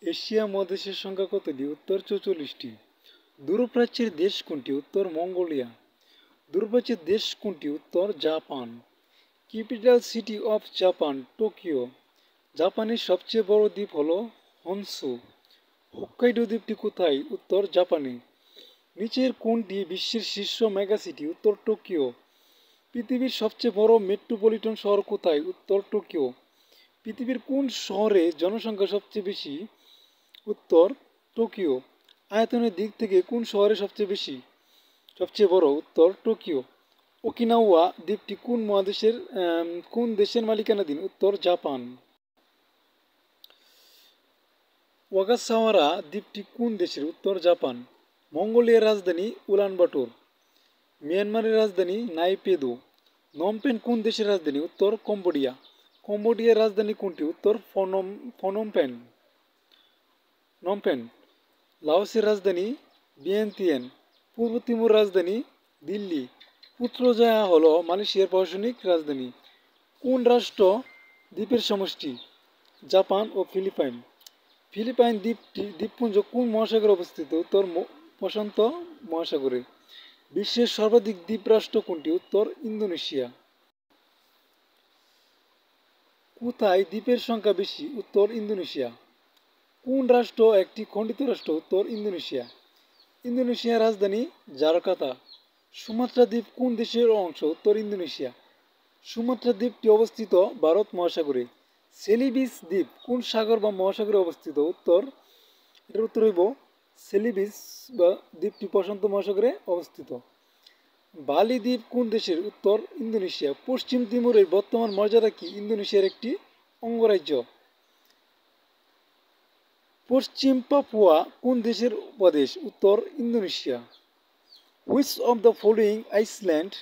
Asia মহাদেশের সংখ্যা কতটি? উত্তর 44টি। দূরপ্রাচ্যের দেশ কোনটি? উত্তর মঙ্গোলিয়া। দূরপ্রাচ্যের দেশ কোনটি? উত্তর Japan. Capital city of Japan Tokyo. জাপানের সবচেয়ে বড় দ্বীপ হল হনসু। হোক্কাইডো দ্বীপটি কোথায়? উত্তর জাপানে। নিচের কোনটি বিশ্বের শীর্ষ মেগাসিটি? উত্তর টোকিও। পৃথিবীর সবচেয়ে বড় মেট্রোপলিটন শহর কোথায়? উত্তর টোকিও। পৃথিবীর কোন শহরে জনসংখ্যা সবচেয়ে বেশি? উত্তর টোকিও। আয়তনের দিক থেকে কোন শহরে সবচেয়ে বড়? উত্তর টোকিও। ওকিনাওয়া দ্বীপটি কোন দেশের মালিকানাধীন? উত্তর জাপান। ওয়াগাসাওয়ারা দ্বীপটি কোন দেশের? উত্তর জাপান। মঙ্গোলিয়ার রাজধানী উলানবাটোর। মিয়ানমারের রাজধানী নাইপিদো। নমপেন কোন দেশের রাজধানী? উত্তর কম্বোডিয়া। কম্বোডিয়ার রাজধানী কোনটি? উত্তর নমপেন। লাওসের রাজধানী ভিয়েন্তিয়ান। পূর্ব তিমুর রাজধানী দিল্লি। পুত্রজায়া হল মালয়েশিয়ার প্রশাসনিক রাজধানী। কোন রাষ্ট্র দ্বীপের সমষ্টি? জাপান ও ফিলিপাইন। ফিলিপাইন দ্বীপপুঞ্জ কোন মহাসাগরে অবস্থিত? উত্তর প্রশান্ত মহাসাগরে। বিশ্বের সর্বাধিক দ্বীপ রাষ্ট্র কোনটি? উত্তর ইন্দোনেশিয়া। কোথায় দ্বীপের সংখ্যা বেশি? উত্তর ইন্দোনেশিয়া। কোন রাষ্ট্র একটি খণ্ডিত রাষ্ট্র? উত্তর ইন্দোনেশিয়া। ইন্দোনেশিয়ার রাজধানী জাকার্তা। সুমাত্রা দ্বীপ কোন দেশের অংশ? উত্তর ইন্দোনেশিয়া। সুমাত্রা দ্বীপটি অবস্থিত ভারত মহাসাগরে। সেলিবিস দ্বীপ কোন সাগর বা মহাসাগরে অবস্থিত? এটার উত্তর হইব সেলিবিস বা দ্বীপটি প্রশান্ত মহাসাগরে অবস্থিত। বালি দ্বীপ কোন দেশের? উত্তর ইন্দোনেশিয়া। পশ্চিম তিমুরের বর্তমান মর্যাদা কি? ইন্দোনেশিয়ার একটি অঙ্গরাজ্য। পশ্চিম পাপুয়া কোন দেশের প্রদেশ? উত্তর Indonesia. Which of the following island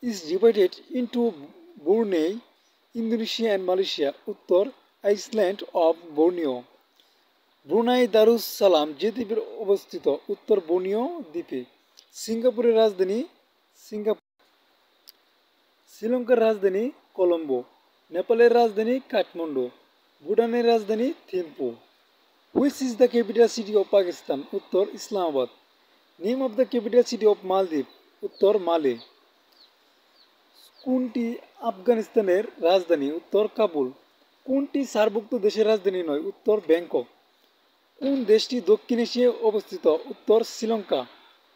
is divided into Brunei, Indonesia and Malaysia? উত্তর island of Borneo. Brunei Darus Salam যে দ্বীপে অবস্থিত? উত্তর বোর্নিও দ্বীপে। সিঙ্গাপুরের রাজধানী সিঙ্গাপুর। শ্রীলঙ্কার রাজধানী কলম্বো। নেপালের রাজধানী কাঠমান্ডু। ভুটানের রাজধানী Thimphu. Which is the capital city of Pakistan? উত্তর Islamabad. Name of the capital city of মালদ্বীপ? উত্তর মালে। কোনটি আফগানিস্তানের রাজধানী? উত্তর কাবুল। কোনটি সার্কভুক্ত দেশের রাজধানী নয়? উত্তর ব্যাংকক। কোন দেশটি দক্ষিণ এশিয়ায় অবস্থিত? উত্তর Sri Lanka.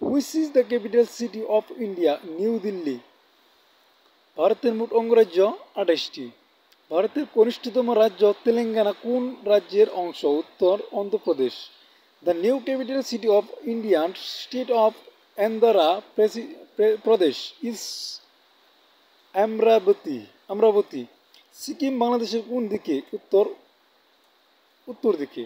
Which is the capital city of India? New Delhi. ভারতের মোট অঙ্গরাজ্য 28টি। ভারতের কনিষ্ঠতম রাজ্য তেলেঙ্গানা কোন রাজ্যের অংশ? উত্তর Andhra Pradesh. The new capital city of Indian state of Andhra Pradesh is Amaravati. Sikkim বাংলাদেশের কোন দিকে? উত্তর দিকে।